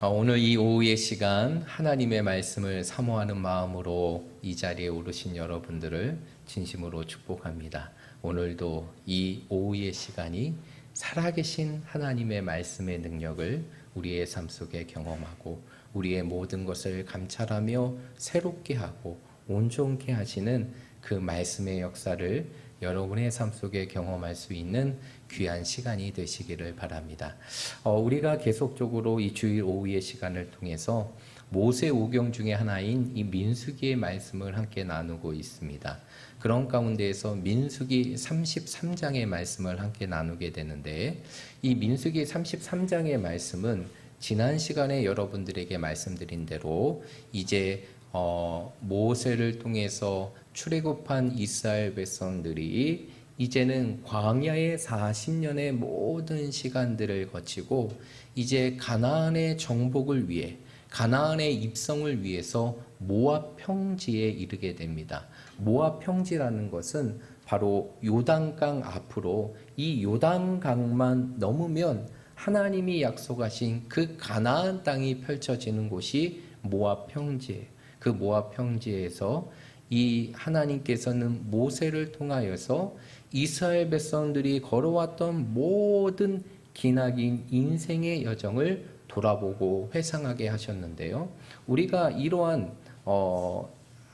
오늘 이 오후의 시간 하나님의 말씀을 사모하는 마음으로 이 자리에 오르신 여러분들을 진심으로 축복합니다. 오늘도 이 오후의 시간이 살아계신 하나님의 말씀의 능력을 우리의 삶 속에 경험하고 우리의 모든 것을 감찰하며 새롭게 하고 온전케 하시는 그 말씀의 역사를 여러분의 삶 속에 경험할 수 있는 귀한 시간이 되시기를 바랍니다. 우리가 계속적으로 이 주일 오후의 시간을 통해서 모세 오경 중에 하나인 이 민수기의 말씀을 함께 나누고 있습니다. 그런 가운데에서 민수기 33장의 말씀을 함께 나누게 되는데, 이 민수기 33장의 말씀은 지난 시간에 여러분들에게 말씀드린 대로 이제 모세를 통해서 출애굽한 이스라엘 백성들이 이제는 광야의 40년의 모든 시간들을 거치고 이제 가나안의 정복을 위해, 가나안의 입성을 위해서 모압 평지에 이르게 됩니다. 모압 평지라는 것은 바로 요단강 앞으로, 이 요단강만 넘으면 하나님이 약속하신 그 가나안 땅이 펼쳐지는 곳이 모압 평지예요. 그 모압 평지에서 이 하나님께서는 모세를 통하여서 이스라엘 백성들이 걸어왔던 모든 기나긴 인생의 여정을 돌아보고 회상하게 하셨는데요. 우리가 이러한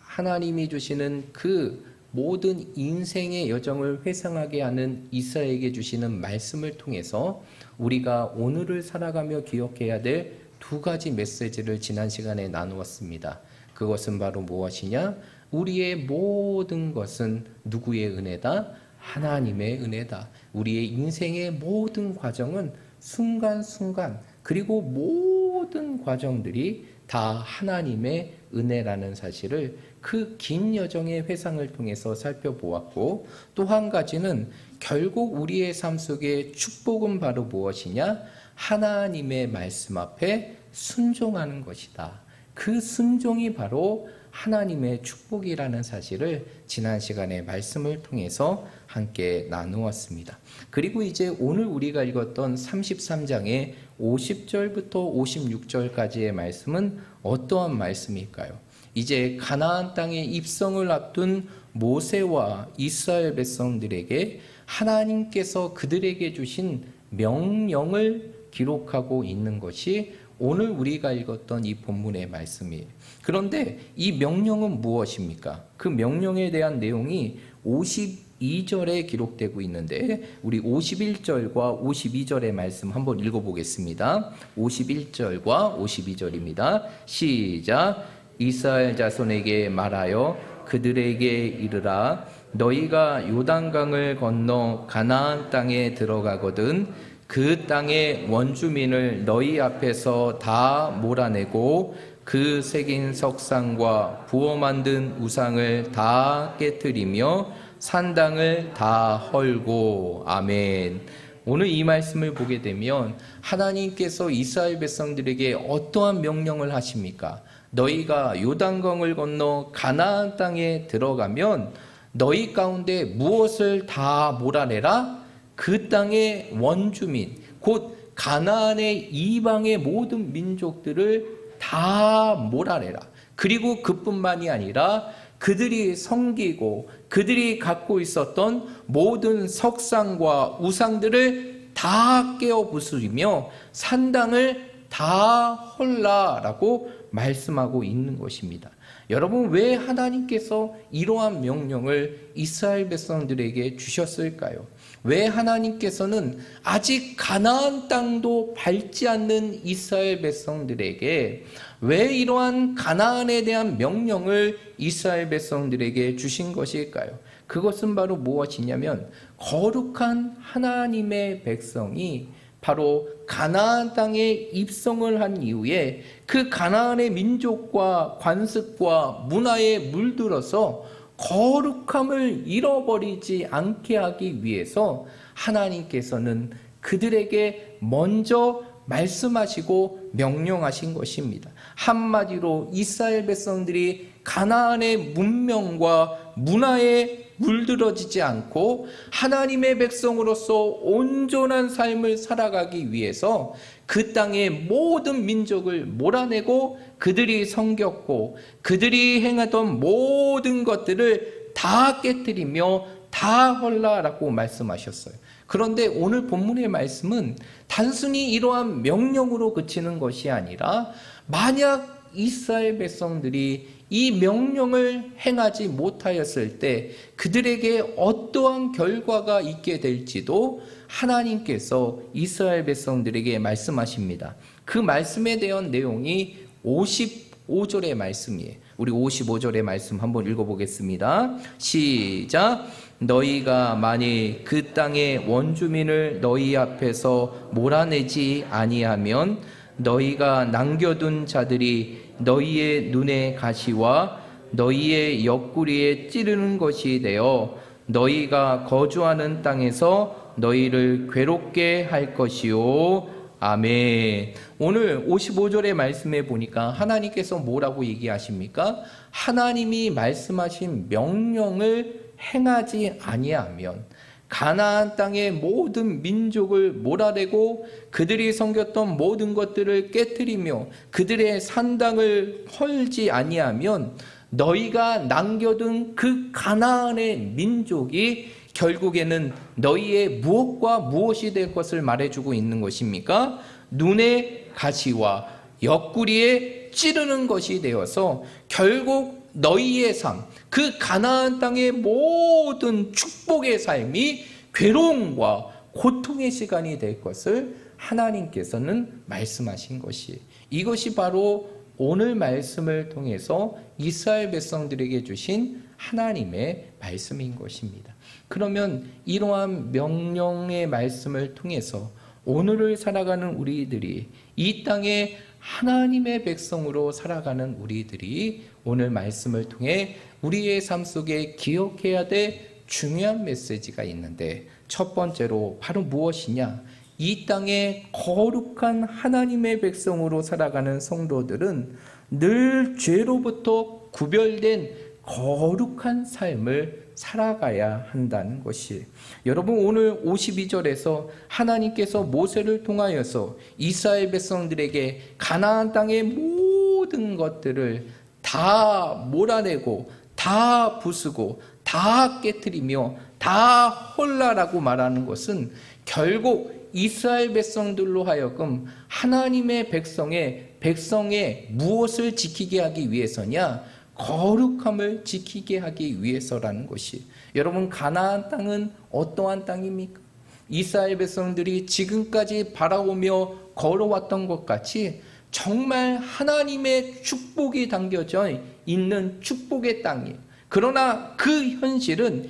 하나님이 주시는 그 모든 인생의 여정을 회상하게 하는 이스라엘에게 주시는 말씀을 통해서 우리가 오늘을 살아가며 기억해야 될 두 가지 메시지를 지난 시간에 나누었습니다. 그것은 바로 무엇이냐? 우리의 모든 것은 누구의 은혜다? 하나님의 은혜다. 우리의 인생의 모든 과정은 순간순간, 그리고 모든 과정들이 다 하나님의 은혜라는 사실을 그 긴 여정의 회상을 통해서 살펴보았고, 또 한 가지는 결국 우리의 삶 속에 축복은 바로 무엇이냐? 하나님의 말씀 앞에 순종하는 것이다. 그 순종이 바로 하나님의 축복이라는 사실을 지난 시간에 말씀을 통해서 함께 나누었습니다. 그리고 이제 오늘 우리가 읽었던 33장의 50절부터 56절까지의 말씀은 어떠한 말씀일까요? 이제 가나안 땅의 입성을 앞둔 모세와 이스라엘 백성들에게 하나님께서 그들에게 주신 명령을 기록하고 있는 것이 오늘 우리가 읽었던 이 본문의 말씀이에요. 그런데 이 명령은 무엇입니까? 그 명령에 대한 내용이 52절에 기록되고 있는데, 우리 51절과 52절의 말씀 한번 읽어보겠습니다. 51절과 52절입니다. 시작. 이스라엘 자손에게 말하여 그들에게 이르라. 너희가 요단강을 건너 가나안 땅에 들어가거든 그 땅의 원주민을 너희 앞에서 다 몰아내고 그 새긴 석상과 부어 만든 우상을 다 깨뜨리며 산당을 다 헐고. 아멘. 오늘 이 말씀을 보게 되면 하나님께서 이스라엘 백성들에게 어떠한 명령을 하십니까? 너희가 요단강을 건너 가나안 땅에 들어가면 너희 가운데 무엇을 다 몰아내라? 그 땅의 원주민, 곧 가나안의 이방의 모든 민족들을 다 몰아내라. 그리고 그뿐만이 아니라 그들이 섬기고 그들이 갖고 있었던 모든 석상과 우상들을 다 깨어 부수리며 산당을 다 헐라라고 말씀하고 있는 것입니다. 여러분, 왜 하나님께서 이러한 명령을 이스라엘 백성들에게 주셨을까요? 왜 하나님께서는 아직 가나안 땅도 밟지 않는 이스라엘 백성들에게 왜 이러한 가나안에 대한 명령을 이스라엘 백성들에게 주신 것일까요? 그것은 바로 무엇이냐면, 거룩한 하나님의 백성이 바로 가나안 땅에 입성을 한 이후에 그 가나안의 민족과 관습과 문화에 물들어서 거룩함을 잃어버리지 않게 하기 위해서 하나님께서는 그들에게 먼저 말씀하시고 명령하신 것입니다. 한마디로 이스라엘 백성들이 가나안의 문명과 문화에 물들어지지 않고 하나님의 백성으로서 온전한 삶을 살아가기 위해서 그 땅의 모든 민족을 몰아내고 그들이 섬겼고 그들이 행하던 모든 것들을 다 깨뜨리며 다 헐라라고 말씀하셨어요. 그런데 오늘 본문의 말씀은 단순히 이러한 명령으로 그치는 것이 아니라 만약 이스라엘 백성들이 이 명령을 행하지 못하였을 때 그들에게 어떠한 결과가 있게 될지도 하나님께서 이스라엘 백성들에게 말씀하십니다. 그 말씀에 대한 내용이 55절의 말씀이에요. 우리 55절의 말씀 한번 읽어보겠습니다. 시작. 너희가 만일 그 땅의 원주민을 너희 앞에서 몰아내지 아니하면 너희가 남겨둔 자들이 너희의 눈의 가시와 너희의 옆구리에 찌르는 것이 되어 너희가 거주하는 땅에서 너희를 괴롭게 할 것이요. 아멘. 오늘 55절의 말씀에 보니까 하나님께서 뭐라고 얘기하십니까? 하나님이 말씀하신 명령을 행하지 아니하면 가나안 땅의 모든 민족을 몰아내고 그들이 섬겼던 모든 것들을 깨뜨리며 그들의 산당을 헐지 아니하면 너희가 남겨둔 그 가나안의 민족이 결국에는 너희의 무엇과 무엇이 될 것을 말해주고 있는 것입니까? 눈의 가시와 옆구리에 찌르는 것이 되어서 결국 너희의 삶, 그 가나안 땅의 모든 축복의 삶이 괴로움과 고통의 시간이 될 것을 하나님께서는 말씀하신 것이에요. 이것이 바로 오늘 말씀을 통해서 이스라엘 백성들에게 주신 하나님의 말씀인 것입니다. 그러면 이러한 명령의 말씀을 통해서 오늘을 살아가는 우리들이 이 땅에 하나님의 백성으로 살아가는 우리들이 오늘 말씀을 통해 우리의 삶 속에 기억해야 될 중요한 메시지가 있는데 첫 번째로 바로 무엇이냐? 이 땅에 거룩한 하나님의 백성으로 살아가는 성도들은 늘 죄로부터 구별된 거룩한 삶을 살아가야 한다는 것이 여러분 오늘 52절에서 하나님께서 모세를 통하여서 이스라엘 백성들에게 가나안 땅의 모든 것들을 다 몰아내고 다 부수고 다 깨뜨리며 다 헐라라고 말하는 것은 결국 이스라엘 백성들로 하여금 하나님의 백성의 무엇을 지키게 하기 위해서냐? 거룩함을 지키게 하기 위해서라는 것이 여러분 가나안 땅은 어떠한 땅입니까? 이스라엘 백성들이 지금까지 바라오며 걸어왔던 것 같이 정말 하나님의 축복이 담겨져 있는 축복의 땅이에요. 그러나 그 현실은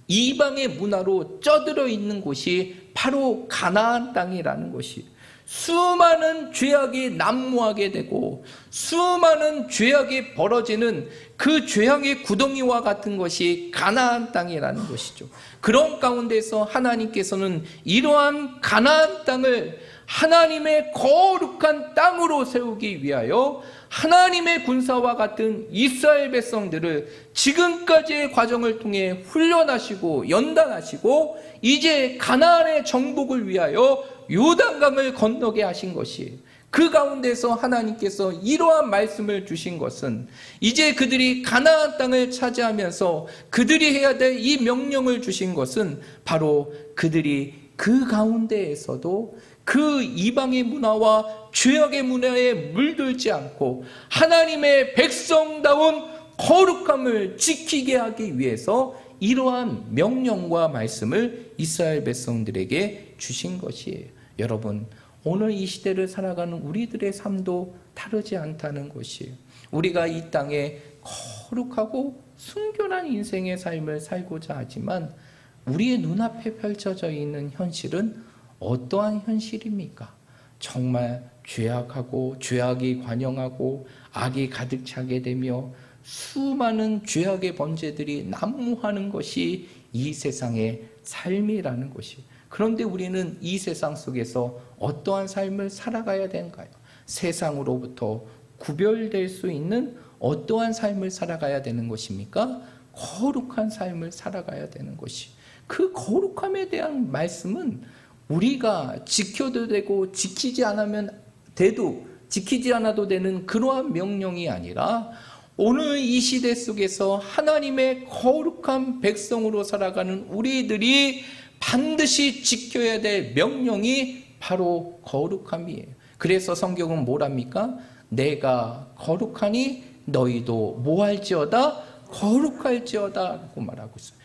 이방의 문화로 쩌들어 있는 곳이 바로 가나안 땅이라는 것이 수많은 죄악이 난무하게 되고 수많은 죄악이 벌어지는 그 죄악의 구덩이와 같은 것이 가나안 땅이라는 것이죠. 그런 가운데서 하나님께서는 이러한 가나안 땅을 하나님의 거룩한 땅으로 세우기 위하여 하나님의 군사와 같은 이스라엘 백성들을 지금까지의 과정을 통해 훈련하시고 연단하시고 이제 가나안의 정복을 위하여 요단강을 건너게 하신 것이 그 가운데서 하나님께서 이러한 말씀을 주신 것은 이제 그들이 가나안 땅을 차지하면서 그들이 해야 될 이 명령을 주신 것은 바로 그들이 그 가운데에서도 그 이방의 문화와 죄악의 문화에 물들지 않고 하나님의 백성다운 거룩함을 지키게 하기 위해서 이러한 명령과 말씀을 이스라엘 백성들에게 주신 것이에요. 여러분 오늘 이 시대를 살아가는 우리들의 삶도 다르지 않다는 것이에요. 우리가 이 땅에 거룩하고 순결한 인생의 삶을 살고자 하지만 우리의 눈앞에 펼쳐져 있는 현실은 어떠한 현실입니까? 정말 죄악하고 죄악이 관영하고 악이 가득 차게 되며 수많은 죄악의 번제들이 난무하는 것이 이 세상의 삶이라는 것이. 그런데 우리는 이 세상 속에서 어떠한 삶을 살아가야 되는가요? 세상으로부터 구별될 수 있는 어떠한 삶을 살아가야 되는 것입니까? 거룩한 삶을 살아가야 되는 것이, 그 거룩함에 대한 말씀은 우리가 지켜도 되고 지키지 않아도 되는 그러한 명령이 아니라 오늘 이 시대 속에서 하나님의 거룩한 백성으로 살아가는 우리들이 반드시 지켜야 될 명령이 바로 거룩함이에요. 그래서 성경은 뭐랍니까? 내가 거룩하니 너희도 뭐할지어다? 거룩할지어다 라고 말하고 있어요.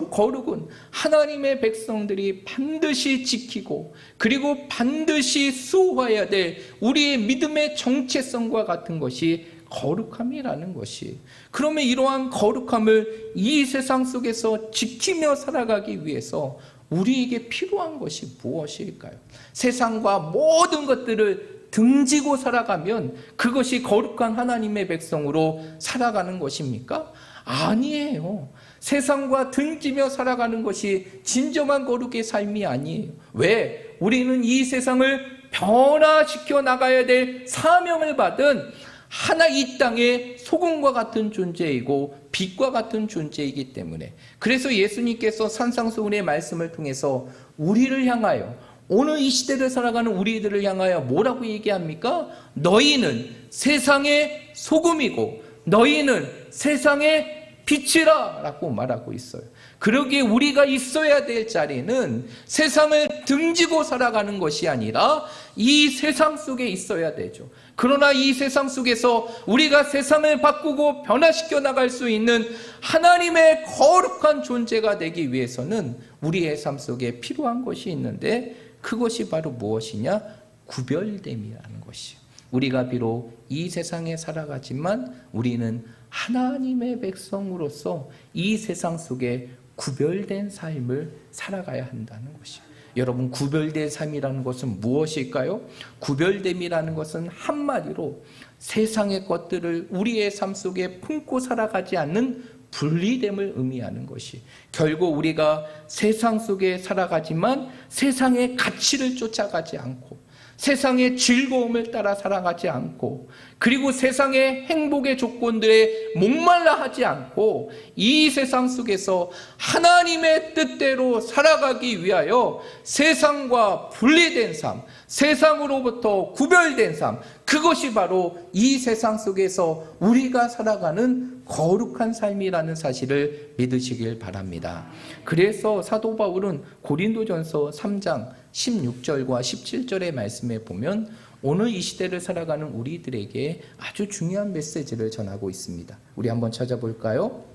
거룩은 하나님의 백성들이 반드시 지키고 그리고 반드시 수호해야 될 우리의 믿음의 정체성과 같은 것이 거룩함이라는 것이. 그러면 이러한 거룩함을 이 세상 속에서 지키며 살아가기 위해서 우리에게 필요한 것이 무엇일까요? 세상과 모든 것들을 등지고 살아가면 그것이 거룩한 하나님의 백성으로 살아가는 것입니까? 아니에요. 세상과 등지며 살아가는 것이 진정한 거룩의 삶이 아니에요. 왜? 우리는 이 세상을 변화시켜 나가야 될 사명을 받은 하나 이 땅의 소금과 같은 존재이고 빛과 같은 존재이기 때문에, 그래서 예수님께서 산상수훈의 말씀을 통해서 우리를 향하여, 오늘 이 시대를 살아가는 우리들을 향하여 뭐라고 얘기합니까? 너희는 세상의 소금이고 너희는 세상의 빛이라 라고 말하고 있어요. 그러기에 우리가 있어야 될 자리는 세상을 등지고 살아가는 것이 아니라 이 세상 속에 있어야 되죠. 그러나 이 세상 속에서 우리가 세상을 바꾸고 변화시켜 나갈 수 있는 하나님의 거룩한 존재가 되기 위해서는 우리의 삶 속에 필요한 것이 있는데, 그것이 바로 무엇이냐? 구별됨이라는 것이에요. 우리가 비록 이 세상에 살아가지만 우리는 하나님의 백성으로서 이 세상 속에 구별된 삶을 살아가야 한다는 것이에요. 여러분, 구별된 삶이라는 것은 무엇일까요? 구별됨이라는 것은 한마디로 세상의 것들을 우리의 삶 속에 품고 살아가지 않는 분리됨을 의미하는 것이, 결국 우리가 세상 속에 살아가지만 세상의 가치를 쫓아가지 않고 세상의 즐거움을 따라 살아가지 않고 그리고 세상의 행복의 조건들에 목말라 하지 않고 이 세상 속에서 하나님의 뜻대로 살아가기 위하여 세상과 분리된 삶, 세상으로부터 구별된 삶, 그것이 바로 이 세상 속에서 우리가 살아가는 거룩한 삶이라는 사실을 믿으시길 바랍니다. 그래서 사도 바울은 고린도전서 3장 16절과 17절의 말씀에 보면 오늘 이 시대를 살아가는 우리들에게 아주 중요한 메시지를 전하고 있습니다. 우리 한번 찾아볼까요?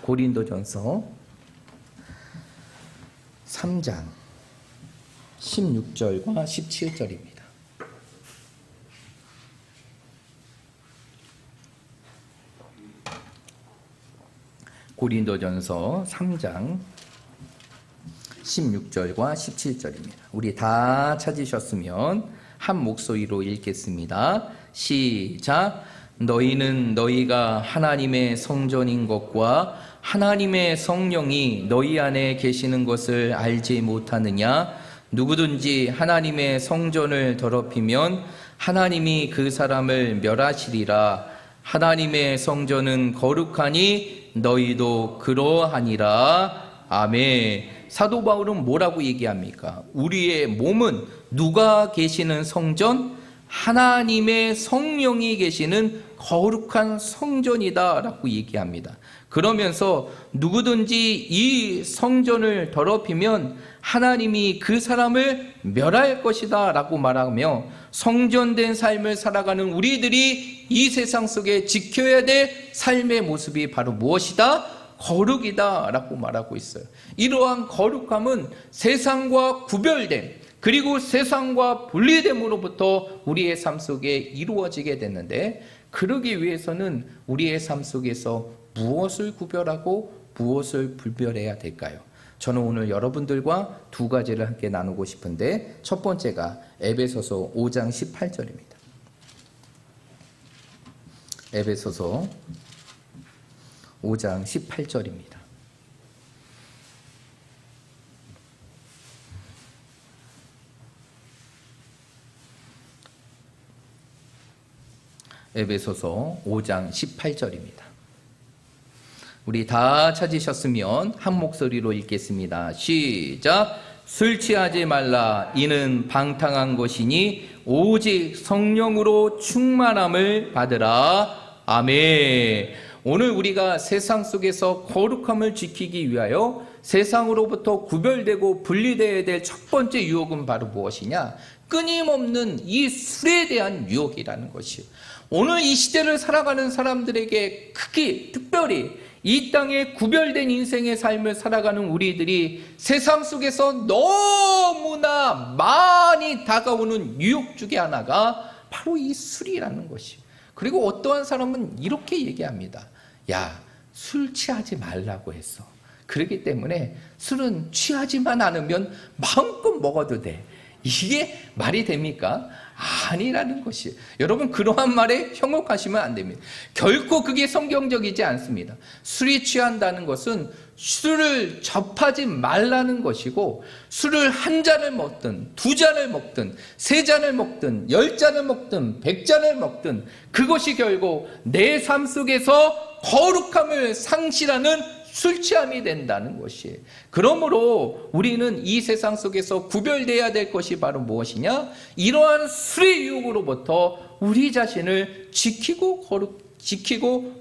고린도전서 3장 16절과 17절입니다. 고린도전서 3장 16절과 17절입니다. 우리 다 찾으셨으면 한 목소리로 읽겠습니다. 시작. 너희는 너희가 하나님의 성전인 것과 하나님의 성령이 너희 안에 계시는 것을 알지 못하느냐? 누구든지 하나님의 성전을 더럽히면 하나님이 그 사람을 멸하시리라. 하나님의 성전은 거룩하니 너희도 그러하니라. 아멘. 사도 바울은 뭐라고 얘기합니까? 우리의 몸은 누가 계시는 성전? 하나님의 성령이 계시는 거룩한 성전이다 라고 얘기합니다. 그러면서 누구든지 이 성전을 더럽히면 하나님이 그 사람을 멸할 것이다 라고 말하며, 성전된 삶을 살아가는 우리들이 이 세상 속에 지켜야 될 삶의 모습이 바로 무엇이다? 거룩이다 라고 말하고 있어요. 이러한 거룩함은 세상과 구별됨 그리고 세상과 분리됨으로부터 우리의 삶 속에 이루어지게 됐는데, 그러기 위해서는 우리의 삶 속에서 무엇을 구별하고 무엇을 분별해야 될까요? 저는 오늘 여러분들과 두 가지를 함께 나누고 싶은데, 첫 번째가 에베소서 5장 18절입니다. 에베소서 5장 18절입니다. 에베소서 5장 18절입니다. 우리 다 찾으셨으면 한 목소리로 읽겠습니다. 시작. 술 취하지 말라. 이는 방탕한 것이니 오직 성령으로 충만함을 받으라. 아멘. 오늘 우리가 세상 속에서 거룩함을 지키기 위하여 세상으로부터 구별되고 분리되어야 될 첫 번째 유혹은 바로 무엇이냐? 끊임없는 이 술에 대한 유혹이라는 것이요. 오늘 이 시대를 살아가는 사람들에게 특별히 이 땅에 구별된 인생의 삶을 살아가는 우리들이 세상 속에서 너무나 많이 다가오는 유혹 중에 하나가 바로 이 술이라는 것이요. 그리고 어떠한 사람은 이렇게 얘기합니다. 야, 술 취하지 말라고 했어. 그렇기 때문에 술은 취하지만 않으면 마음껏 먹어도 돼. 이게 말이 됩니까? 아니라는 것이에요. 여러분, 그러한 말에 현혹하시면 안 됩니다. 결코 그게 성경적이지 않습니다. 술이 취한다는 것은 술을 접하지 말라는 것이고, 술을 한 잔을 먹든 두 잔을 먹든 세 잔을 먹든 10잔을 먹든 100잔을 먹든 그것이 결국 내 삶 속에서 거룩함을 상실하는 술 취함이 된다는 것이에요. 그러므로 우리는 이 세상 속에서 구별돼야 될 것이 바로 무엇이냐? 이러한 술의 유혹으로부터 우리 자신을 지키고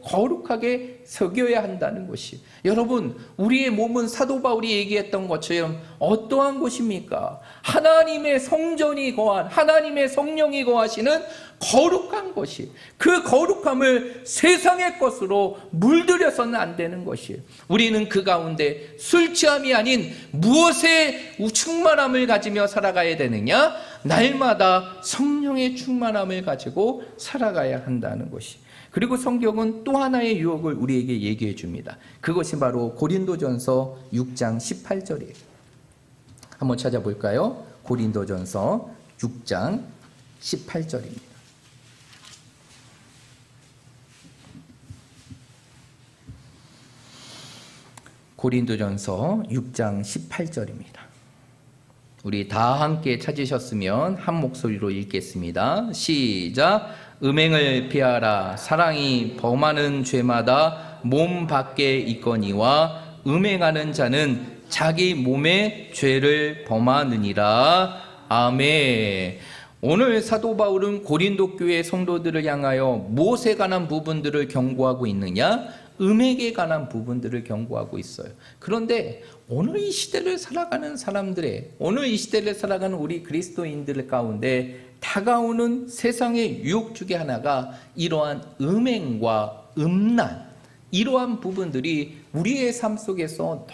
거룩하게 새겨야 한다는 것이. 여러분, 우리의 몸은 사도 바울이 얘기했던 것처럼 어떠한 곳입니까? 하나님의 성전이 거한, 하나님의 성령이 거하시는 거룩한 것이, 그 거룩함을 세상의 것으로 물들여서는 안 되는 것이에요. 우리는 그 가운데 술 취함이 아닌 무엇의 충만함을 가지며 살아가야 되느냐? 날마다 성령의 충만함을 가지고 살아가야 한다는 것이. 그리고 성경은 또 하나의 유혹을 우리에게 얘기해 줍니다. 그것이 바로 고린도전서 6장 18절이에요. 한번 찾아볼까요? 고린도전서 6장 18절입니다. 고린도전서 6장 18절입니다. 우리 다 함께 찾으셨으면 한 목소리로 읽겠습니다. 시작. 음행을 피하라. 사랑이 범하는 죄마다 몸 밖에 있거니와 음행하는 자는 자기 몸의 죄를 범하느니라. 아멘. 오늘 사도 바울은 고린도 교회 성도들을 향하여 무엇에 관한 부분들을 경고하고 있느냐? 음행에 관한 부분들을 경고하고 있어요. 그런데 오늘 이 시대를 살아가는 사람들의, 오늘 이 시대를 살아가는 우리 그리스도인들 가운데 다가오는 세상의 유혹 중에 하나가 이러한 음행과 음란, 이러한 부분들이 우리의 삶 속에서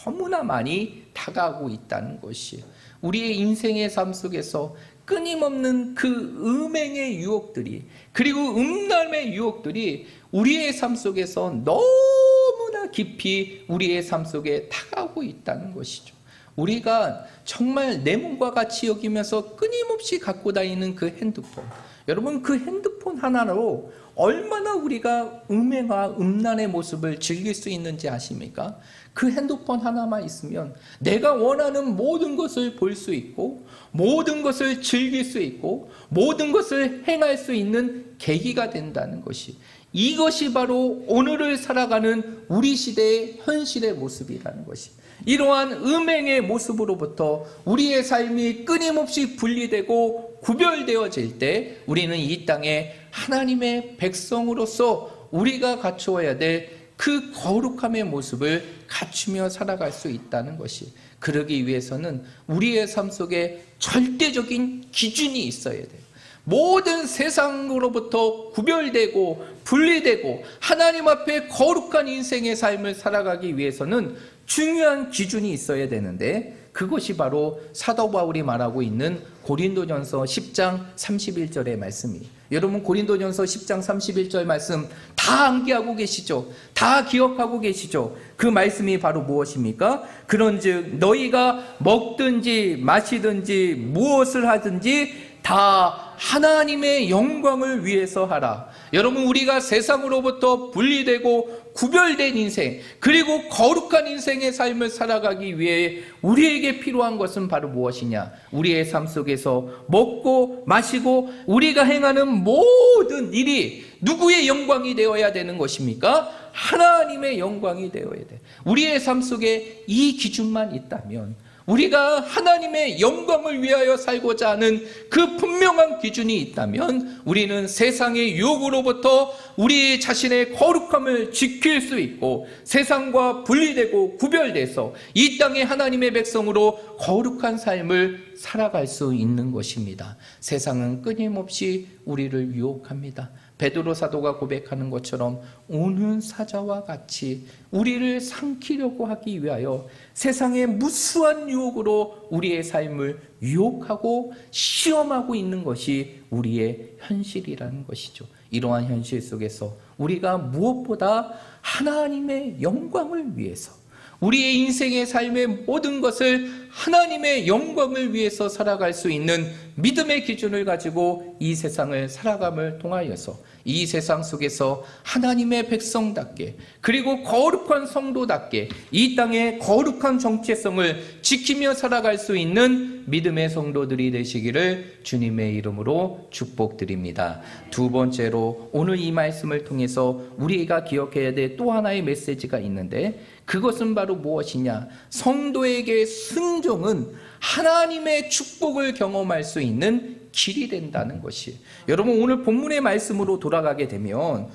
너무나 많이 다가오고 있다는 것이에요. 우리의 인생의 삶 속에서 끊임없는 그 음행의 유혹들이, 그리고 음란의 유혹들이 우리의 삶 속에서 너무나 깊이 우리의 삶 속에 다가오고 있다는 것이죠. 우리가 정말 내 몸과 같이 여기면서 끊임없이 갖고 다니는 그 핸드폰, 여러분, 그 핸드폰 하나로 얼마나 우리가 음행과 음란의 모습을 즐길 수 있는지 아십니까? 그 핸드폰 하나만 있으면 내가 원하는 모든 것을 볼 수 있고, 모든 것을 즐길 수 있고, 모든 것을 행할 수 있는 계기가 된다는 것이, 이것이 바로 오늘을 살아가는 우리 시대의 현실의 모습이라는 것이, 이러한 음행의 모습으로부터 우리의 삶이 끊임없이 분리되고 구별되어질 때 우리는 이 땅에 하나님의 백성으로서 우리가 갖추어야 될 그 거룩함의 모습을 갖추며 살아갈 수 있다는 것이, 그러기 위해서는 우리의 삶 속에 절대적인 기준이 있어야 돼요. 모든 세상으로부터 구별되고 분리되고 하나님 앞에 거룩한 인생의 삶을 살아가기 위해서는 중요한 기준이 있어야 되는데, 그것이 바로 사도 바울이 말하고 있는 고린도전서 10장 31절의 말씀이에요. 여러분, 고린도전서 10장 31절 말씀 다 암기하고 계시죠? 다 기억하고 계시죠? 그 말씀이 바로 무엇입니까? 그런즉 너희가 먹든지 마시든지 무엇을 하든지 다 하나님의 영광을 위해서 하라. 여러분, 우리가 세상으로부터 분리되고 구별된 인생, 그리고 거룩한 인생의 삶을 살아가기 위해 우리에게 필요한 것은 바로 무엇이냐? 우리의 삶 속에서 먹고 마시고 우리가 행하는 모든 일이 누구의 영광이 되어야 되는 것입니까? 하나님의 영광이 되어야 돼. 우리의 삶 속에 이 기준만 있다면, 우리가 하나님의 영광을 위하여 살고자 하는 그 분명한 기준이 있다면, 우리는 세상의 유혹으로부터 우리 자신의 거룩함을 지킬 수 있고 세상과 분리되고 구별돼서 이 땅의 하나님의 백성으로 거룩한 삶을 살아갈 수 있는 것입니다. 세상은 끊임없이 우리를 유혹합니다. 베드로 사도가 고백하는 것처럼 우는 사자와 같이 우리를 삼키려고 하기 위하여 세상의 무수한 유혹으로 우리의 삶을 유혹하고 시험하고 있는 것이 우리의 현실이라는 것이죠. 이러한 현실 속에서 우리가 무엇보다 하나님의 영광을 위해서, 우리의 인생의 삶의 모든 것을 하나님의 영광을 위해서 살아갈 수 있는 믿음의 기준을 가지고 이 세상을 살아감을 통하여서 이 세상 속에서 하나님의 백성답게, 그리고 거룩한 성도답게 이 땅의 거룩한 정체성을 지키며 살아갈 수 있는 믿음의 성도들이 되시기를 주님의 이름으로 축복드립니다. 두 번째로, 오늘 이 말씀을 통해서 우리가 기억해야 될 또 하나의 메시지가 있는데, 그것은 바로 무엇이냐? 성도에게 순종은 하나님의 축복을 경험할 수 있는 길이 된다는 것이. 여러분, 오늘 본문의 말씀으로 돌아가게 되면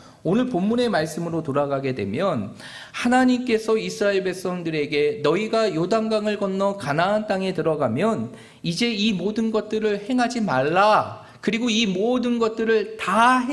하나님께서 이스라엘 백성들에게 너희가 요단강을 건너 가나안 땅에 들어가면 이제 이 모든 것들을 행하지 말라. 그리고 이 모든 것들을 다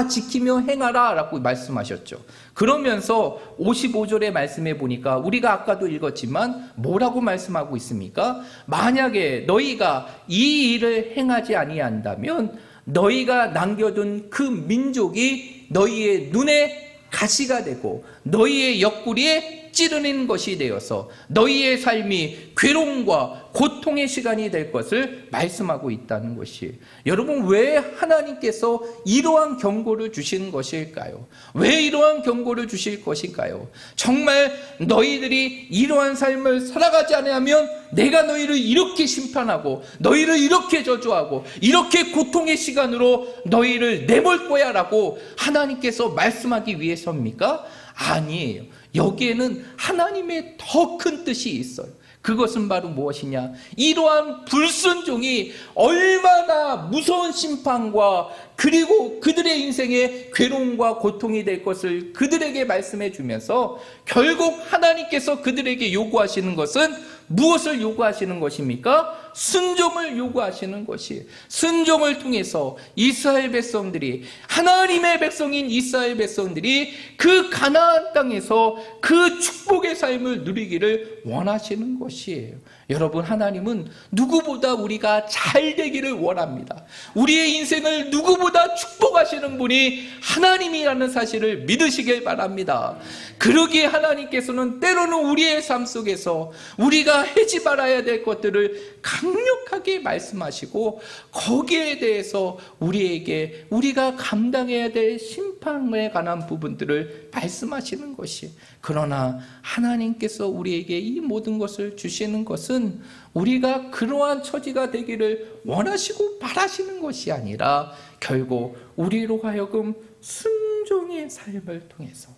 지키며 행하라 라고 말씀하셨죠. 그러면서 55절의 말씀에 보니까 우리가 아까도 읽었지만 뭐라고 말씀하고 있습니까? 만약에 너희가 이 일을 행하지 아니한다면 너희가 남겨둔 그 민족이 너희의 눈에 가시가 되고 너희의 옆구리에 찌르는 것이 되어서 너희의 삶이 괴로움과 고통의 시간이 될 것을 말씀하고 있다는 것이. 여러분, 왜 하나님께서 이러한 경고를 주시는 것일까요? 왜 이러한 경고를 주실 것일까요? 정말 너희들이 이러한 삶을 살아가지 않으면 내가 너희를 이렇게 심판하고 너희를 이렇게 저주하고 이렇게 고통의 시간으로 너희를 내몰 거야 라고 하나님께서 말씀하기 위해서입니까? 아니에요. 여기에는 하나님의 더 큰 뜻이 있어요. 그것은 바로 무엇이냐? 이러한 불순종이 얼마나 무서운 심판과 그리고 그들의 인생에 괴로움과 고통이 될 것을 그들에게 말씀해 주면서 결국 하나님께서 그들에게 요구하시는 것은 무엇을 요구하시는 것입니까? 순종을 요구하시는 것이. 순종을 통해서 이스라엘 백성들이, 하나님의 백성인 이스라엘 백성들이 그 가나안 땅에서 그 축복의 삶을 누리기를 원하시는 것이에요. 여러분, 하나님은 누구보다 우리가 잘 되기를 원합니다. 우리의 인생을 누구보다 축복하시는 분이 하나님이라는 사실을 믿으시길 바랍니다. 그러기에 하나님께서는 때로는 우리의 삶 속에서 우리가 하지 말아야 될 것들을 강력하게 말씀하시고 거기에 대해서 우리에게 우리가 감당해야 될 심판에 관한 부분들을 말씀하시는 것이. 그러나 하나님께서 우리에게 이 모든 것을 주시는 것은 우리가 그러한 처지가 되기를 원하시고 바라시는 것이 아니라 결국 우리로 하여금 순종의 삶을 통해서,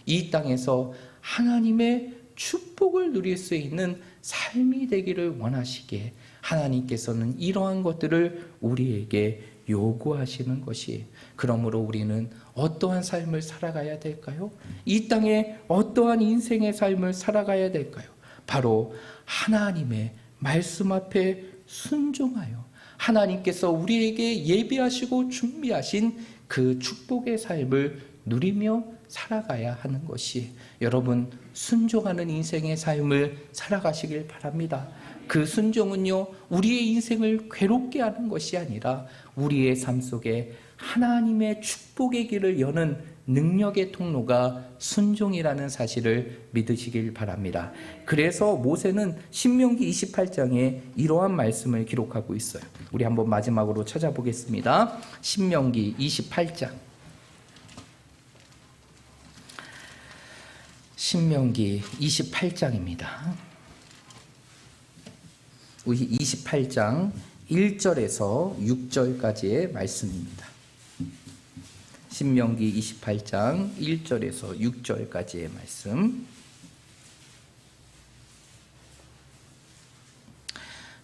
이 땅에서 하나님의 축복을 누릴 수 있는 삶이 되기를 원하시기에 하나님께서는 이러한 것들을 우리에게 요구하시는 것이. 그러므로 우리는 어떠한 삶을 살아가야 될까요? 이 땅에 어떠한 인생의 삶을 살아가야 될까요? 바로 하나님의 말씀 앞에 순종하여 하나님께서 우리에게 예비하시고 준비하신 그 축복의 삶을 누리며 살아가야 하는 것이. 여러분, 순종하는 인생의 삶을 살아가시길 바랍니다. 그 순종은요, 우리의 인생을 괴롭게 하는 것이 아니라 우리의 삶 속에 하나님의 축복의 길을 여는 능력의 통로가 순종이라는 사실을 믿으시길 바랍니다. 그래서 모세는 신명기 28장에 이러한 말씀을 기록하고 있어요. 우리 한번 마지막으로 찾아보겠습니다. 신명기 28장. 신명기 28장입니다. 우리 28장 1절에서 6절까지의 말씀입니다. 신명기 28장 1절에서 6절까지의 말씀.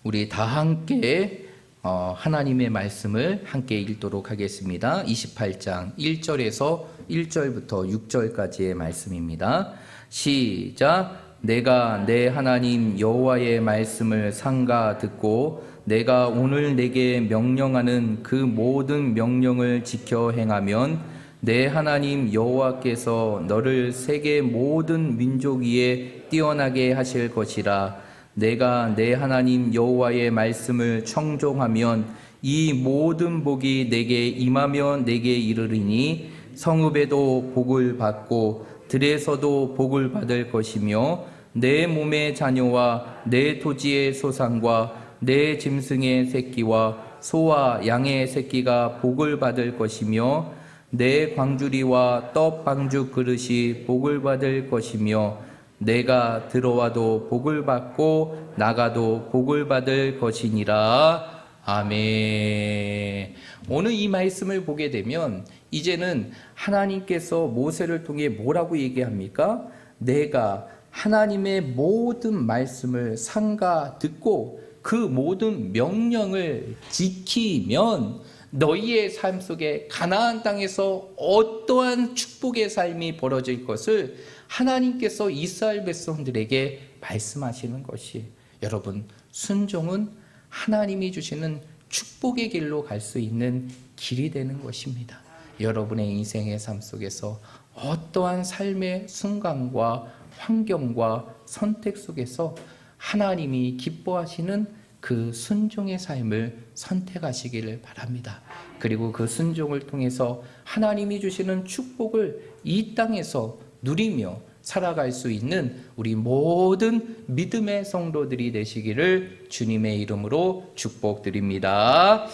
우리 다 함께 하나님의 말씀을 함께 읽도록 하겠습니다. 28장 1절에서 1절부터 6절까지의 말씀입니다. 시작. 내가 내 하나님 여호와의 말씀을 삼가 듣고 내가 오늘 내게 명령하는 그 모든 명령을 지켜 행하면 내 하나님 여호와께서 너를 세계 모든 민족 위에 뛰어나게 하실 것이라. 내가 내 하나님 여호와의 말씀을 청종하면 이 모든 복이 내게 임하며 내게 이르리니 성읍에도 복을 받고 들에서도 복을 받을 것이며 내 몸의 자녀와 내 토지의 소산과 내 짐승의 새끼와 소와 양의 새끼가 복을 받을 것이며 내 광주리와 떡 방죽 그릇이 복을 받을 것이며 내가 들어와도 복을 받고 나가도 복을 받을 것이니라. 아멘. 오늘 이 말씀을 보게 되면 이제는 하나님께서 모세를 통해 뭐라고 얘기합니까? 내가 하나님의 모든 말씀을 삼가 듣고 그 모든 명령을 지키면 너희의 삶 속에 가나안 땅에서 어떠한 축복의 삶이 벌어질 것을 하나님께서 이스라엘 백성들에게 말씀하시는 것이, 여러분, 순종은 하나님이 주시는 축복의 길로 갈 수 있는 길이 되는 것입니다. 여러분의 인생의 삶 속에서 어떠한 삶의 순간과 환경과 선택 속에서 하나님이 기뻐하시는 그 순종의 삶을 선택하시기를 바랍니다. 그리고 그 순종을 통해서 하나님이 주시는 축복을 이 땅에서 누리며 살아갈 수 있는 우리 모든 믿음의 성도들이 되시기를 주님의 이름으로 축복드립니다.